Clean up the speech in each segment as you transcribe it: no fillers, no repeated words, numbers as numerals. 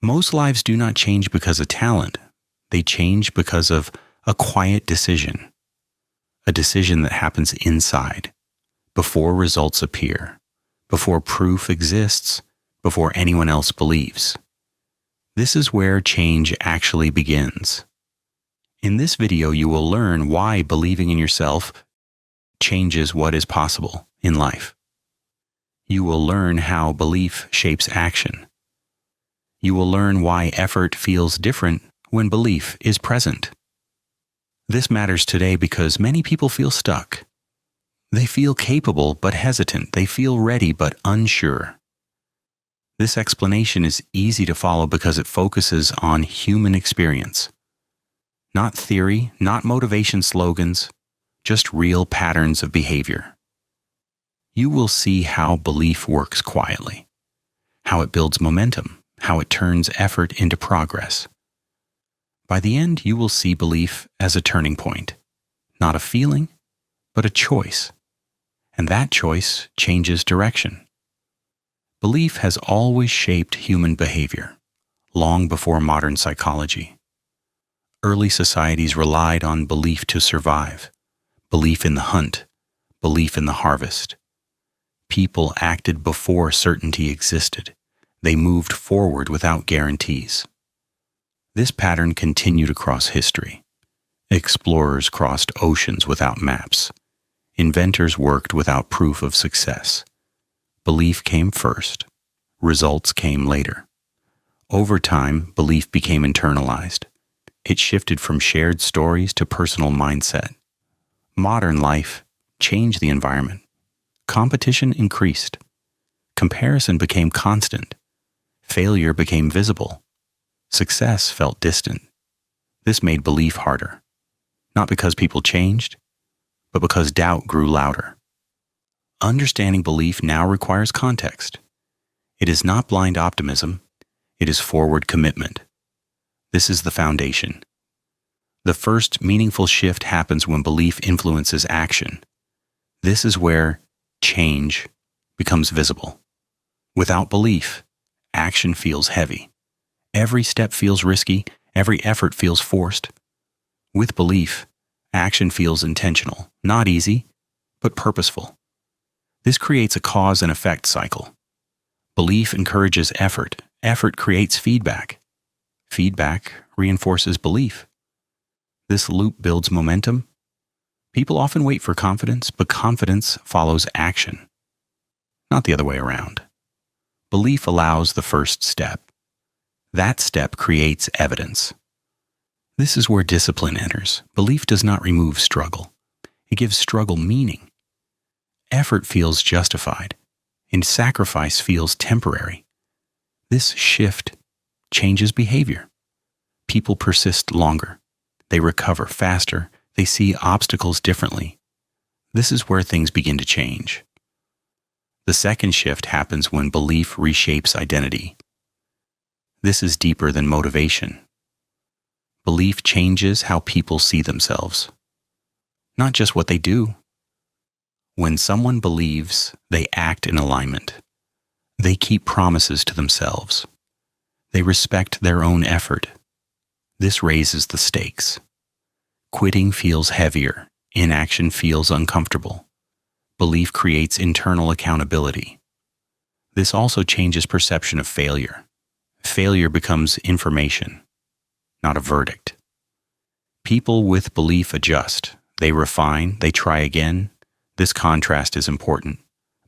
Most lives do not change because of talent. They change because of a quiet decision. A decision that happens inside, before results appear, before proof exists, before anyone else believes. This is where change actually begins. In this video, you will learn why believing in yourself changes what is possible in life. You will learn how belief shapes action. You will learn why effort feels different when belief is present. This matters today because many people feel stuck. They feel capable but hesitant. They feel ready but unsure. This explanation is easy to follow because it focuses on human experience. Not theory, not motivation slogans, just real patterns of behavior. You will see how belief works quietly, how it builds momentum, how it turns effort into progress. By the end, you will see belief as a turning point, not a feeling, but a choice. And that choice changes direction. Belief has always shaped human behavior, long before modern psychology. Early societies relied on belief to survive, belief in the hunt, belief in the harvest. People acted before certainty existed. They moved forward without guarantees. This pattern continued across history. Explorers crossed oceans without maps. Inventors worked without proof of success. Belief came first. Results came later. Over time, belief became internalized. It shifted from shared stories to personal mindset. Modern life changed the environment. Competition increased. Comparison became constant. Failure became visible. Success felt distant. This made belief harder, not because people changed, but because doubt grew louder. Understanding belief now requires context. It is not blind optimism, it is forward commitment. This is the foundation. The first meaningful shift happens when belief influences action. This is where change becomes visible. Without belief, action feels heavy. Every step feels risky, every effort feels forced. With belief, action feels intentional, not easy, but purposeful. This creates a cause and effect cycle. Belief encourages effort. Effort creates feedback. Feedback reinforces belief. This loop builds momentum. People often wait for confidence, but confidence follows action, not the other way around. Belief allows the first step. That step creates evidence. This is where discipline enters. Belief does not remove struggle. It gives struggle meaning. Effort feels justified, and sacrifice feels temporary. This shift changes behavior. People persist longer. They recover faster. They see obstacles differently. This is where things begin to change. The second shift happens when belief reshapes identity. This is deeper than motivation. Belief changes how people see themselves, not just what they do. When someone believes, they act in alignment. They keep promises to themselves. They respect their own effort. This raises the stakes. Quitting feels heavier. Inaction feels uncomfortable. Belief creates internal accountability. This also changes perception of failure. Failure becomes information, not a verdict. People with belief adjust. They refine. They try again. This contrast is important.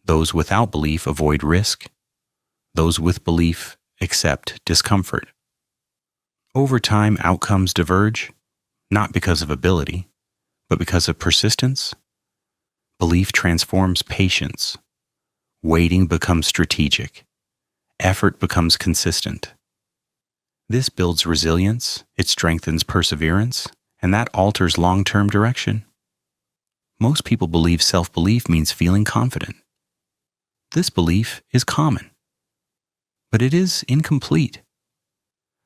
Those without belief avoid risk. Those with belief accept discomfort. Over time, outcomes diverge, not because of ability, but because of persistence. Belief transforms patience. Waiting becomes strategic. Effort becomes consistent. This builds resilience, it strengthens perseverance, and that alters long-term direction. Most people believe self-belief means feeling confident. This belief is common, but it is incomplete.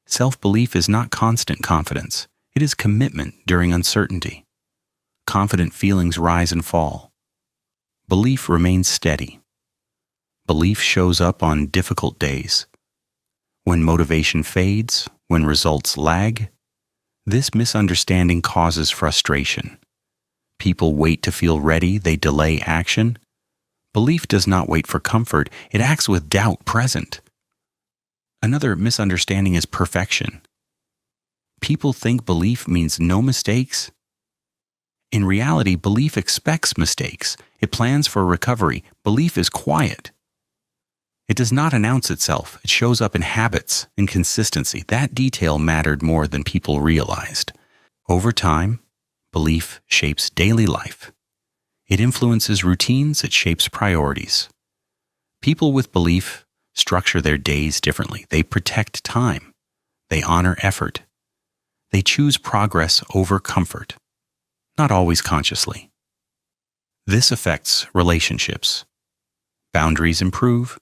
Self-belief is not constant confidence. It is commitment during uncertainty. Confident feelings rise and fall. Belief remains steady. Belief shows up on difficult days. when motivation fades, when results lag. This misunderstanding causes frustration. People wait to feel ready, they delay action. Belief does not wait for comfort, it acts with doubt present. Another misunderstanding is perfection. People think belief means no mistakes. In reality, belief expects mistakes. It plans for recovery. Belief is quiet. It does not announce itself. It shows up in habits and consistency. That detail mattered more than people realized. Over time, belief shapes daily life. It influences routines. It shapes priorities. People with belief structure their days differently. They protect time. They honor effort. They choose progress over comfort, not always consciously. This affects relationships. Boundaries improve.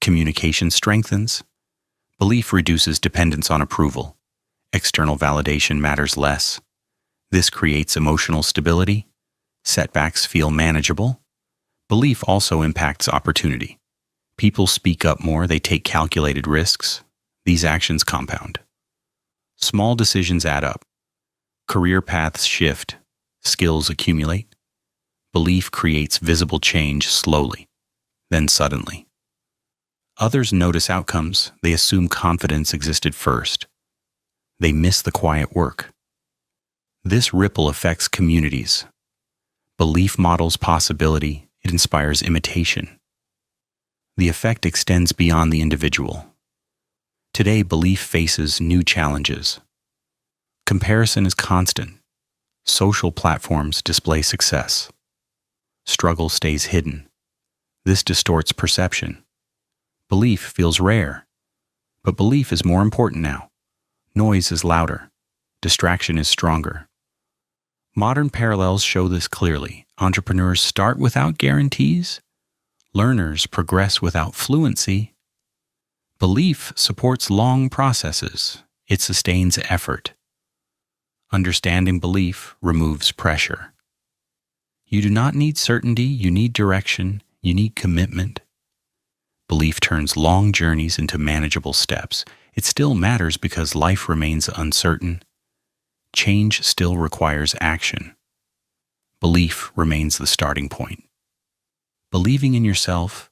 Communication strengthens. Belief reduces dependence on approval. External validation matters less. This creates emotional stability. Setbacks feel manageable. Belief also impacts opportunity. People speak up more, they take calculated risks. These actions compound. Small decisions add up. Career paths shift. Skills accumulate. Belief creates visible change slowly, then suddenly. Others notice outcomes. They assume confidence existed first. They miss the quiet work. This ripple affects communities. Belief models possibility. It inspires imitation. The effect extends beyond the individual. Today, belief faces new challenges. Comparison is constant. Social platforms display success. Struggle stays hidden. This distorts perception. Belief feels rare. But belief is more important now. Noise is louder. Distraction is stronger. Modern parallels show this clearly. Entrepreneurs start without guarantees. Learners progress without fluency. Belief supports long processes. It sustains effort. Understanding belief removes pressure. You do not need certainty, you need direction, you need commitment. Belief turns long journeys into manageable steps. It still matters because life remains uncertain. Change still requires action. Belief remains the starting point. Believing in yourself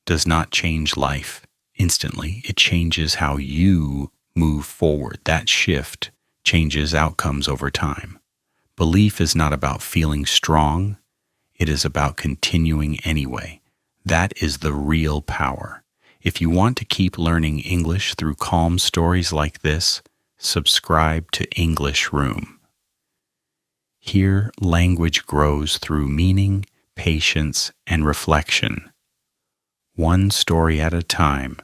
does not change life instantly. It changes how you move forward. That shift changes outcomes over time. Belief is not about feeling strong. It is about continuing anyway. That is the real power. If you want to keep learning English through calm stories like this, subscribe to English Room. Here, language grows through meaning, patience, and reflection. One story at a time,